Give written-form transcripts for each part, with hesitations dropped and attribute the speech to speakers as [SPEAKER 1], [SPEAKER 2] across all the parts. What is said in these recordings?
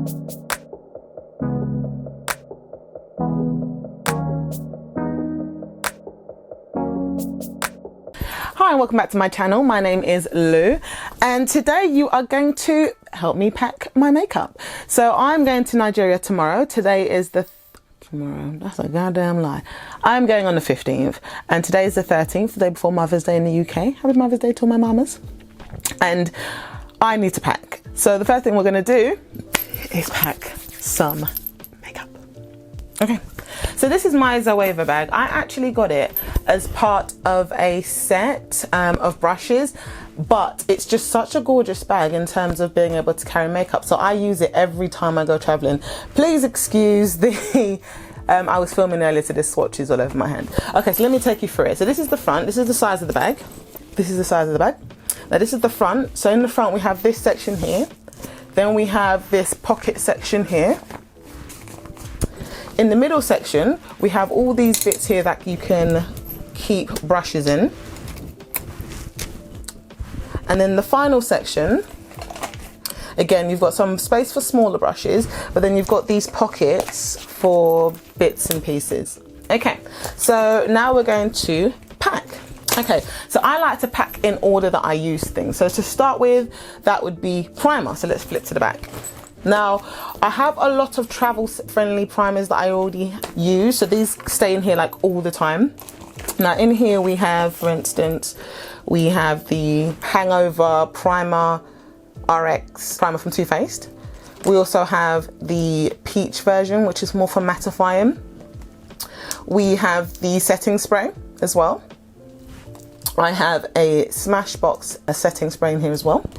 [SPEAKER 1] Hi and welcome back to my channel. My name is Lou and today you are going to help me pack my makeup. So I'm going to Nigeria tomorrow. Today is the tomorrow, that's a goddamn lie. I'm going on the 15th and today is the 13th, the day before Mother's Day in the UK. Happy Mother's Day to all my mamas. And I need to pack. So the first thing we're going to do is pack some makeup. Okay. So this is my Zoeva bag. I actually got it as part of a set of brushes, but it's just such a gorgeous bag in terms of being able to carry makeup. So I use it every time I go traveling. Please excuse the, I was filming earlier, so there's swatches all over my hand. Okay, so let me take you through it. So this is the front, this is the size of the bag. This is the size of the bag. Now this is the front. So in the front we have this section here. Then we have this pocket section here. In the middle section, we have all these bits here that you can keep brushes in. And then the final section, again, you've got some space for smaller brushes, but then you've got these pockets for bits and pieces. Okay, so now we're going to pack. Okay, so I like to pack in order that I use things. So to start with, that would be primer. So let's flip to the back. Now, I have a lot of travel friendly primers that I already use, so these stay in here like all the time. Now in here we have, for instance, we have the Hangover Primer RX primer from Too Faced. We also have the peach version, which is more for mattifying. We have the setting spray as well. I have a Smashbox setting spray in here as well.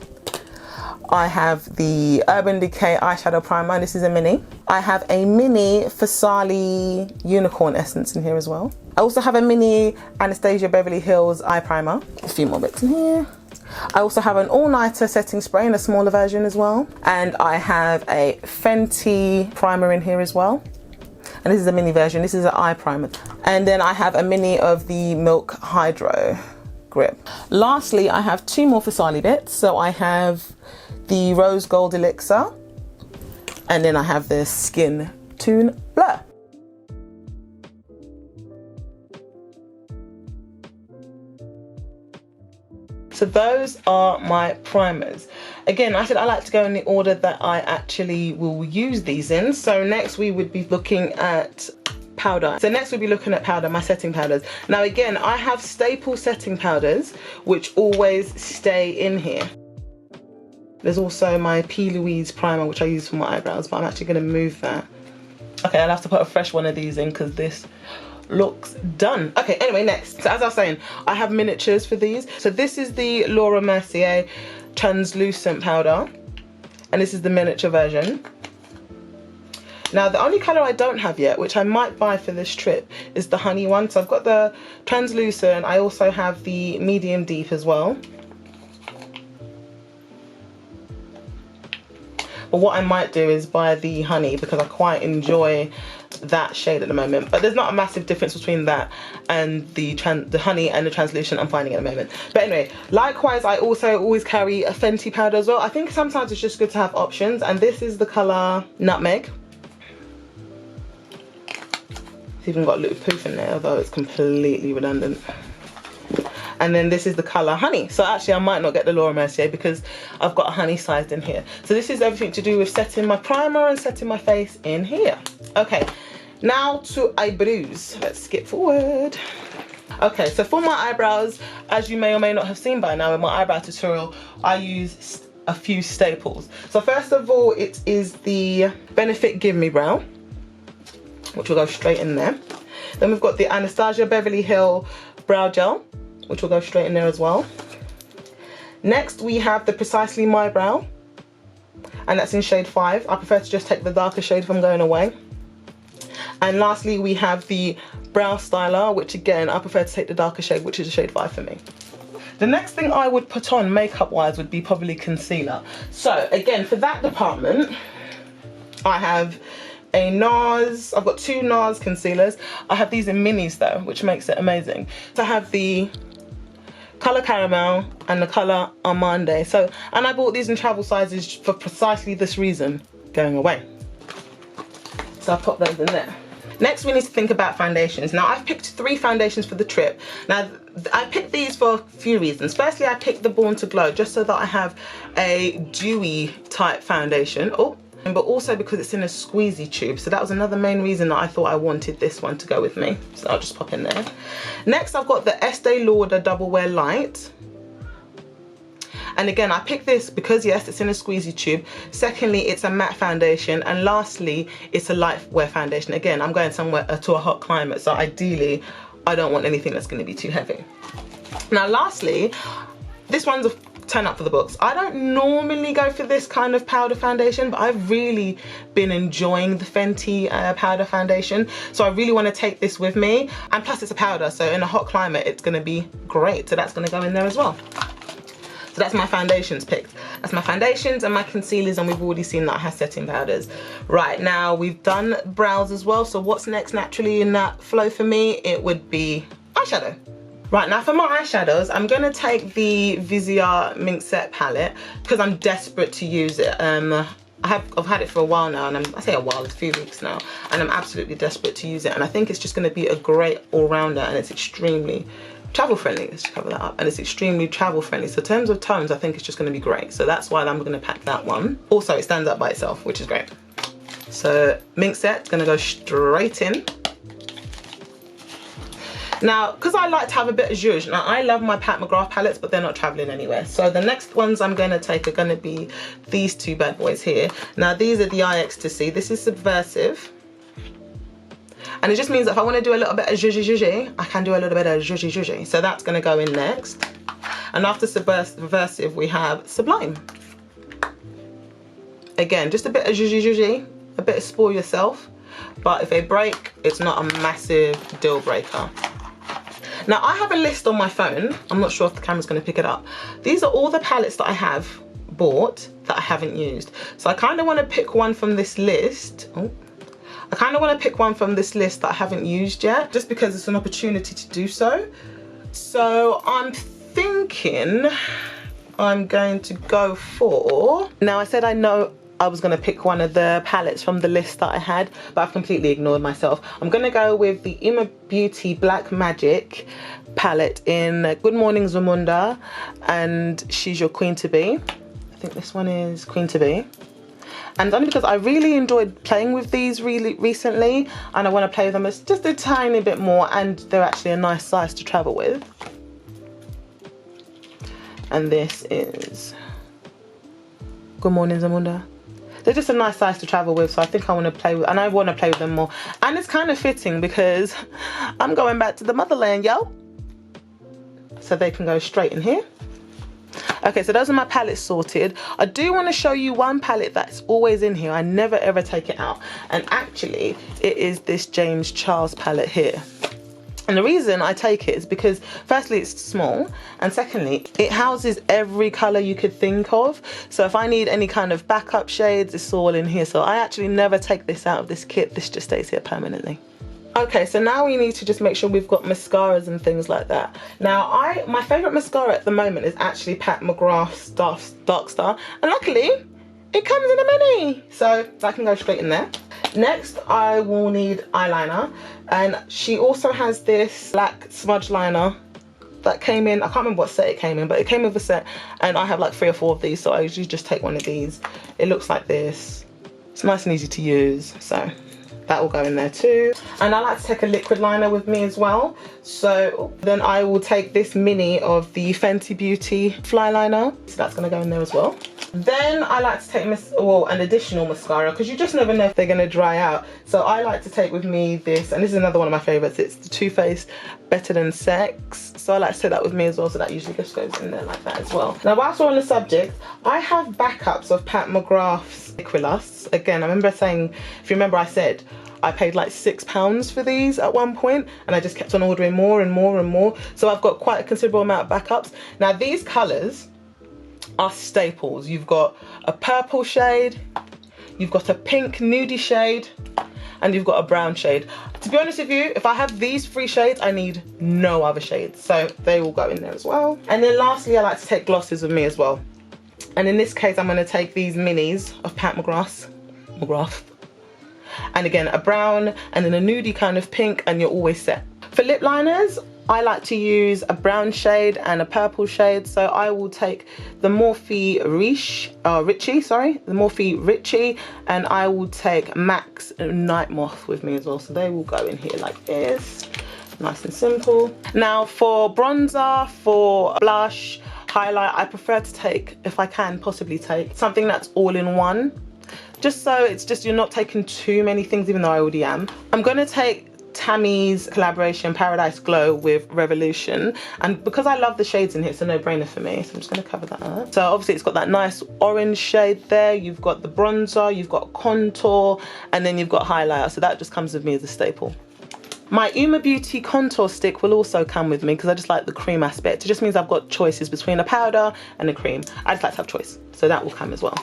[SPEAKER 1] I have the Urban Decay eyeshadow primer. This is a mini. I have a mini Farsali unicorn essence in here as well. I also have a mini Anastasia Beverly Hills eye primer. A few more bits in here. I also have an all-nighter setting spray in a smaller version as well. And I have a Fenty primer in here as well. And this is a mini version. This is an eye primer. And then I have a mini of the Milk Hydro Grip. Lastly, I have two more Farsali bits. So I have the Rose Gold Elixir, and then I have the Skintune Blur. So those are my primers. Again, I said I like to go in the order that I actually will use these in. So next we would be looking at powder. So next we'll be looking at powder, my setting powders. Now again, I have staple setting powders which always stay in here. There's also my P. Louise primer, which I use for my eyebrows, but I'm actually going to move that. Okay, I'll have to put a fresh one of these in because this looks done. Okay, anyway, next. So as I was saying, I have miniatures for these. So this is the Laura Mercier Translucent powder, and this is the miniature version. Now, the only colour I don't have yet, which I might buy for this trip, is the honey one. So I've got the translucent. I also have the medium deep as well. But what I might do is buy the honey because I quite enjoy that shade at the moment. But there's not a massive difference between that and the honey and the translucent I'm finding at the moment. But anyway, likewise, I also always carry a Fenty powder as well. I think sometimes it's just good to have options. And this is the colour Nutmeg. It's even got a little poof in there, although it's completely redundant. And then this is the colour Honey. So actually I might not get the Laura Mercier because I've got a honey sized in here. So this is everything to do with setting my primer and setting my face in here. Okay, now to eyebrows. Let's skip forward. Okay, so for my eyebrows, as you may or may not have seen by now in my eyebrow tutorial, I use a few staples. So first of all, it is the Benefit Give Me Brow, which will go straight in there. Then we've got the Anastasia Beverly Hills Brow Gel, which will go straight in there as well. Next we have the Precisely My Brow, and that's in shade 5. I prefer to just take the darker shade if I'm going away. And lastly we have the Brow Styler, which again I prefer to take the darker shade, which is a shade 5 for me. The next thing I would put on makeup wise would be probably concealer. So again, for that department, I have a NARS, I've got two NARS concealers. I have these in minis though, which makes it amazing. So I have the colour Caramel and the colour Amande. So, and I bought these in travel sizes for precisely this reason. going away. So I'll pop those in there. Next, we need to think about foundations. Now, I've picked 3 foundations for the trip. Now, I picked these for a few reasons. Firstly, I picked the Born to Glow just so that I have a dewy type foundation. Oh, but also because it's in a squeezy tube. So that was another main reason that I thought I wanted this one to go with me. So I'll just pop in there. Next, I've got the Estee Lauder Double Wear Light. And again, I picked this because yes, it's in a squeezy tube. Secondly, it's a matte foundation. And lastly, it's a light wear foundation. Again, I'm going somewhere to a hot climate. So ideally, I don't want anything that's going to be too heavy. Now, lastly, this one's a turn up for the books. I don't normally go for this kind of powder foundation, but I've really been enjoying the Fenty powder foundation. So I really want to take this with me. And plus it's a powder, so in a hot climate, it's going to be great. So that's going to go in there as well. So that's my foundations picked. That's my foundations and my concealers, and we've already seen that I have setting powders. Right, now we've done brows as well. So what's next naturally in that flow for me? It would be eyeshadow. Right, now for my eyeshadows, I'm gonna take the Viseart Mink Set palette because I'm desperate to use it. I've had it for a while now, and I say a while, it's a few weeks now, and I'm absolutely desperate to use it. And I think it's just gonna be a great all-rounder, and it's extremely travel friendly. Let's just cover that up. And it's extremely travel friendly. So in terms of tones, I think it's just gonna be great. So that's why I'm gonna pack that one. Also, it stands up by itself, which is great. So Mink Set's gonna go straight in. Now, because I like to have a bit of zhuzh, now I love my Pat McGrath palettes, but they're not traveling anywhere. So the next ones I'm gonna take are gonna be these 2 bad boys here. Now these are the Eye Ecstasy. This is Subversive. And it just means that if I want to do a little bit of zhuzhy, I can do a little bit of zhuzhy. So that's going to go in next. And after Subversive, we have Sublime. Again, just a bit of zhuzhy, a bit of spoil yourself. But if they break, it's not a massive deal breaker. Now, I have a list on my phone. I'm not sure if the camera's going to pick it up. These are all the palettes that I have bought that I haven't used. So I kind of want to pick one from this list. Oh. I kind of want to pick one from this list that I haven't used yet, just because it's an opportunity to do so. So I'm thinking I'm going to go for... Now I said I know I was going to pick one of the palettes from the list that I had, but I've completely ignored myself. I'm going to go with the Ima Beauty Black Magic palette in Good Morning Zamunda and She's Your Queen to Be. I think this one is Queen to Be. And only because I really enjoyed playing with these really recently, and I want to play with them just a tiny bit more, and they're actually a nice size to travel with. And this is Good Morning Zamunda. They're just a nice size to travel with, so I think I want to play with, and I want to play with them more. And it's kind of fitting because I'm going back to the motherland, yo. So they can go straight in here. Okay, so those are my palettes sorted. I do want to show you one palette that's always in here. I never ever take it out. And actually, it is this James Charles palette here. And the reason I take it is because firstly, it's small. And secondly, it houses every color you could think of. So if I need any kind of backup shades, it's all in here. So I actually never take this out of this kit. This just stays here permanently. Okay, so now we need to just make sure we've got mascaras and things like that. Now, my favourite mascara at the moment is actually Pat McGrath's Dark Star. And luckily, it comes in a mini. So that can go straight in there. Next, I will need eyeliner. And she also has this black smudge liner that came in. I can't remember what set it came in, but it came with a set. And I have like 3 or 4 of these, so I usually just take one of these. It looks like this. It's nice and easy to use, so that will go in there too. And I like to take a liquid liner with me as well. So then I will take this mini of the Fenty Beauty Fly Liner. So that's gonna go in there as well. Then I like to take an additional mascara, because you just never know if they're gonna dry out. So I like to take with me this, and this is another one of my favorites. It's the Too Faced Better Than Sex. So I like to take that with me as well. So that usually just goes in there like that as well. Now, whilst we're on the subject, I have backups of Pat McGrath's Liquilusts. Again, I remember saying, if you remember, I said, I paid like £6 for these at one point, and I just kept on ordering more and more and more. So I've got quite a considerable amount of backups. Now these colours are staples. You've got a purple shade, you've got a pink nudie shade, and you've got a brown shade. To be honest with you, if I have these 3 shades, I need no other shades. So they will go in there as well. And then lastly, I like to take glosses with me as well. And in this case, I'm going to take these minis of Pat McGrath. Mcgrath. And again, a brown and then a nudie kind of pink, and you're always set. For lip liners, I like to use a brown shade and a purple shade, so I will take the Morphe Richie, and I will take MAC's Nightmoth with me as well, so they will go in here like this, nice and simple. Now for bronzer, for blush, highlight, I prefer to take, if I can possibly take, something that's all in one, just so it's just, you're not taking too many things, even though I already am. I'm gonna take Tammy's collaboration Paradise Glow with Revolution, and because I love the shades in here, it's a no-brainer for me, so I'm just going to cover that up. So obviously it's got that nice orange shade there, you've got the bronzer, you've got contour, and then you've got highlighter, so that just comes with me as a staple. My Uma Beauty contour stick will also come with me because I just like the cream aspect. It just means I've got choices between a powder and a cream. I just like to have choice, so that will come as well.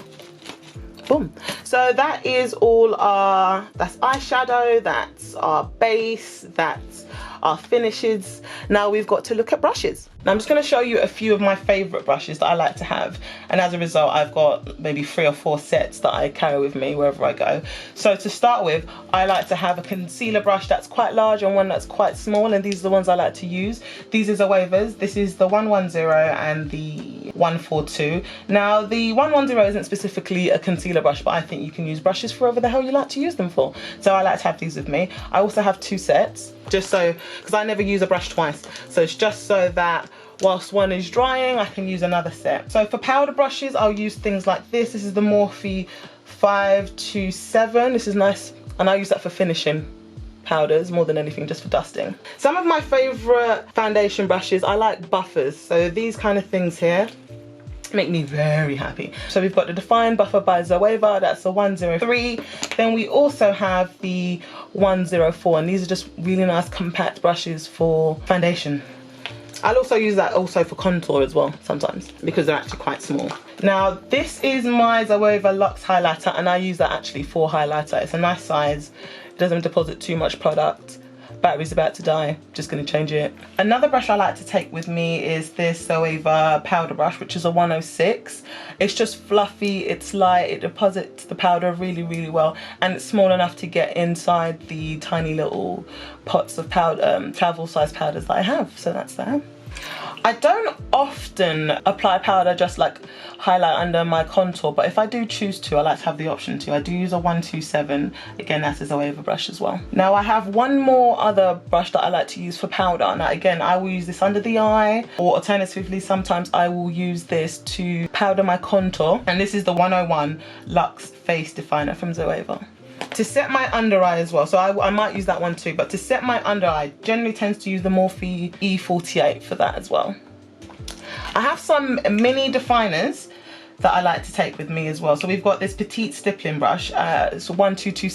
[SPEAKER 1] Boom. So that is all that's eyeshadow, that's our base, that's our finishes. Now we've got to look at brushes. Now I'm just going to show you a few of my favorite brushes that I like to have, and as a result I've got maybe 3 or 4 sets that I carry with me wherever I go. So to start with, I like to have a concealer brush that's quite large and one that's quite small, and these are the ones I like to use. These are Zoeva's. This is the 110 and the 142. Now the 110 isn't specifically a concealer brush, but I think you can use brushes for whatever the hell you like to use them for. So I like to have these with me. I also have 2 sets, just so, because I never use a brush twice, so it's just so that whilst one is drying I can use another set. So for powder brushes, I'll use things like this. This is the Morphe 527. This is nice, and I use that for finishing powders more than anything, just for dusting. Some of my favorite foundation brushes, I like buffers, so these kind of things here make me very happy. So we've got the Define Buffer by Zoeva, that's the 103. Then we also have the 104, and these are just really nice compact brushes for foundation. I'll also use that also for contour as well sometimes, because they're actually quite small. Now this is my Zoeva Luxe highlighter, and I use that actually for highlighter. It's a nice size, it doesn't deposit too much product. Battery's about to die, just gonna change it. Another brush I like to take with me is this Zoeva powder brush, which is a 106. It's just fluffy, it's light, it deposits the powder really, really well, and it's small enough to get inside the tiny little pots of powder, travel size powders that I have, so that's that. I don't often apply powder just like highlight under my contour, but if I do choose to, I like to have the option to. I do use a 127, again that's a Zoeva brush as well. Now I have one more other brush that I like to use for powder. Now again, I will use this under the eye, or alternatively sometimes I will use this to powder my contour, and this is the 101 Luxe Face Definer from Zoeva. To set my under eye as well, so I might use that one too, but to set my under eye, generally tends to use the Morphe E48 for that as well. I have some mini definers that I like to take with me as well. So we've got this petite stippling brush, it's 122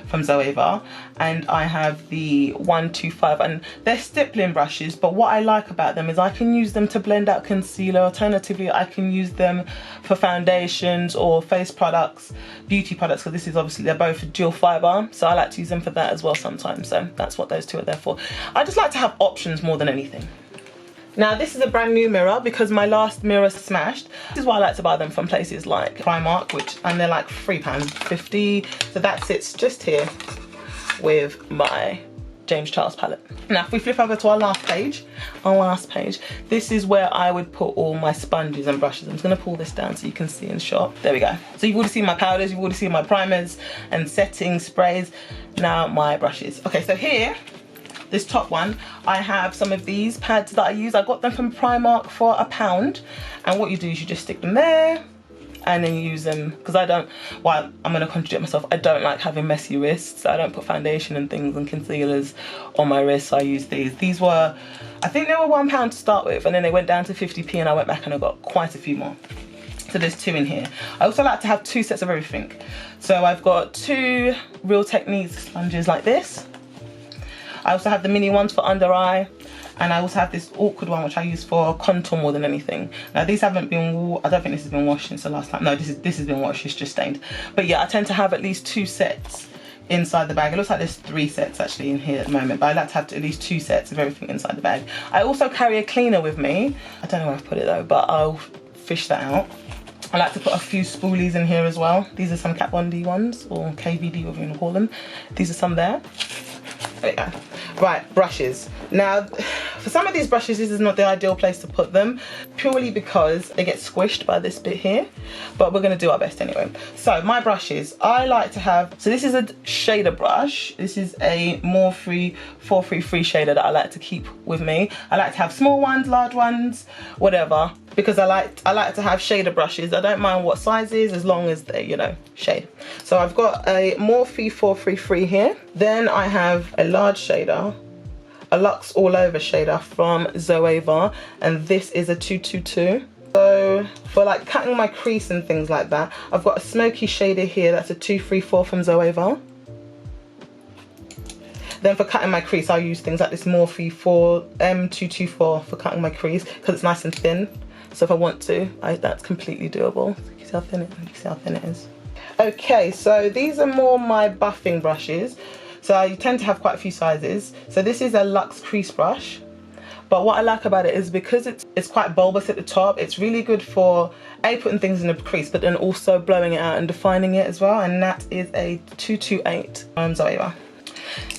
[SPEAKER 1] from Zoeva, and I have the 125, and they're stippling brushes, but what I like about them is I can use them to blend out concealer. Alternatively, I can use them for foundations or face products, beauty products, because this is obviously, they're both dual fiber, so I like to use them for that as well sometimes. So that's what those two are there for. I just like to have options more than anything. Now this is a brand new mirror because my last mirror smashed. This is why I like to buy them from places like Primark, and they're like £3.50. So that sits just here with my James Charles palette. Now if we flip over to our last page, this is where I would put all my sponges and brushes. I'm just gonna pull this down so you can see in shot. There we go. So you've already seen my powders, you've already seen my primers and setting sprays. Now my brushes. Okay, so here, this top one, I have some of these pads that I use. I got them from Primark for £1, and what you do is you just stick them there and then you use them, because I don't, well, I'm gonna contradict myself, I don't like having messy wrists. I don't put foundation and things and concealers on my wrists, so I use these. These were, I think they were £1 to start with, and then they went down to 50p, and I went back and I got quite a few more. So there's 2 in here. I also like to have 2 sets of everything. So I've got 2 Real Techniques sponges like this. I also have the mini ones for under eye, and I also have this awkward one which I use for contour more than anything. Now these haven't been, I don't think this has been washed since the last time. No, this has been washed, it's just stained. But yeah, I tend to have at least 2 sets inside the bag. It looks like there's 3 sets actually in here at the moment, but I like to have at least 2 sets of everything inside the bag. I also carry a cleaner with me. I don't know where I've put it though, but I'll fish that out. I like to put a few spoolies in here as well. These are some Kat Von D ones, or KVD, whatever you want to call them. These are some there. There you go. Right, brushes. Now, for some of these brushes, this is not the ideal place to put them, purely because they get squished by this bit here, but we're gonna do our best anyway. So my brushes, I like to have, so this is a shader brush. This is a Morphe 433 shader that I like to keep with me. I like to have small ones, large ones, whatever, because I like to have shader brushes. I don't mind what sizes, as long as they, you know, shade. So I've got a Morphe 433 here. Then I have a large shader, a Luxe All Over shader from xoxo, and this is a 222. So for like cutting my crease and things like that, I've got a smoky shader here, that's a 234 from xoxo. Then for cutting my crease, I'll use things like this Morphe M330 for cutting my crease, because it's nice and thin. So if I want to, that's completely doable. You see how thin it is? Okay, so these are more my buffing brushes. So I tend to have quite a few sizes. So this is a Luxe crease brush. But what I like about it is because it's quite bulbous at the top, it's really good for putting things in the crease, but then also blowing it out and defining it as well. And that is a 228 xoxo.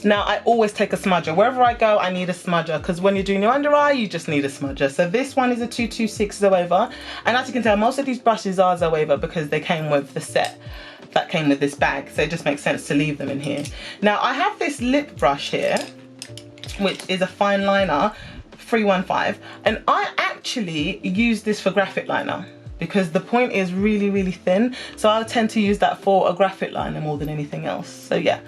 [SPEAKER 1] Now I always take a smudger. Wherever I go, I need a smudger, because when you're doing your under eye, you just need a smudger. So this one is a 226 xoxo. And as you can tell, most of these brushes are xoxo because they came with the set that came with this bag, so it just makes sense to leave them in here. Now I have this lip brush here, which is a fine liner 315, and I actually use this for graphic liner because the point is really, really thin, so I tend to use that for a graphic liner more than anything else. So yeah,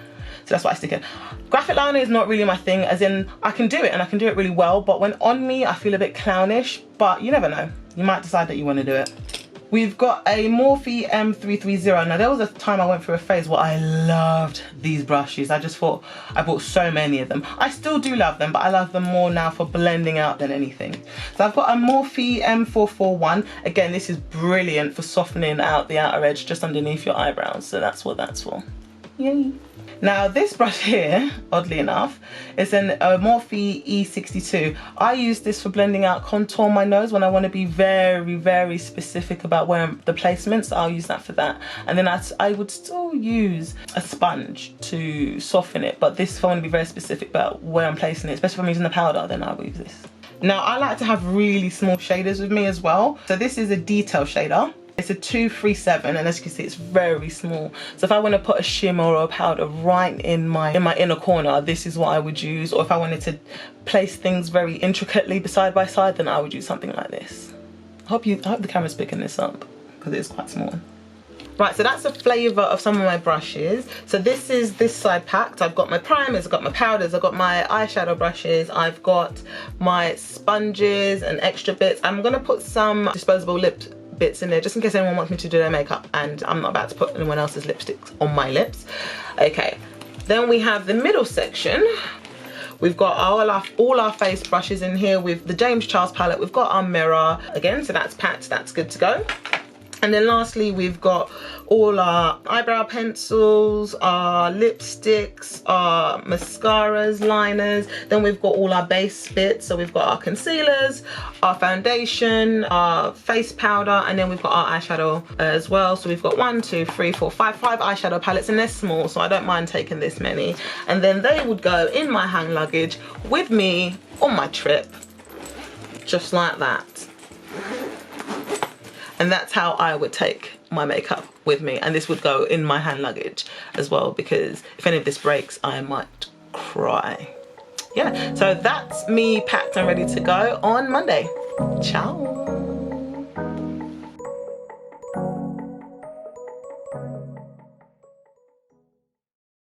[SPEAKER 1] so that's why I stick it. Graphic liner is not really my thing, as in I can do it and I can do it really well, but when on me I feel a bit clownish, but you never know, you might decide that you want to do it. We've got a Morphe M330. Now there was a time I went through a phase where I loved these brushes. I just thought I bought so many of them. I still do love them, but I love them more now for blending out than anything. So I've got a Morphe M441. Again, this is brilliant for softening out the outer edge just underneath your eyebrows. So that's what that's for. Yay. Now this brush here, oddly enough, is a Morphe E62. I use this for blending out contour on my nose when I want to be very, very specific about where the placements. I'll use that for that. And then I would still use a sponge to soften it, but this, if I want to be very specific about where I'm placing it, especially if I'm using the powder, then I will use this. Now I like to have really small shaders with me as well. So this is a detail shader. It's a 237, and as you can see, it's very small. So if I want to put a shimmer or a powder right in my inner corner, this is what I would use. Or if I wanted to place things very intricately side by side, then I would use something like this. I hope the camera's picking this up because it is quite small. Right, so that's a flavour of some of my brushes. So this is this side packed. I've got my primers, I've got my powders, I've got my eyeshadow brushes, I've got my sponges and extra bits. I'm gonna put some disposable lip bits in there just in case anyone wants me to do their makeup and I'm not about to put anyone else's lipsticks on my lips. Okay, then we have the middle section. We've got all our face brushes in here with the James Charles palette. We've got our mirror again, so that's packed, that's good to go. And then lastly, we've got all our eyebrow pencils, our lipsticks, our mascaras, liners. Then we've got all our base bits. So we've got our concealers, our foundation, our face powder, and then we've got our eyeshadow as well. So we've got 5 eyeshadow palettes, and they're small, so I don't mind taking this many. And then they would go in my hand luggage with me on my trip, just like that. And that's how I would take my makeup with me. And this would go in my hand luggage as well, because if any of this breaks, I might cry. Yeah, so that's me packed and ready to go on Monday. Ciao.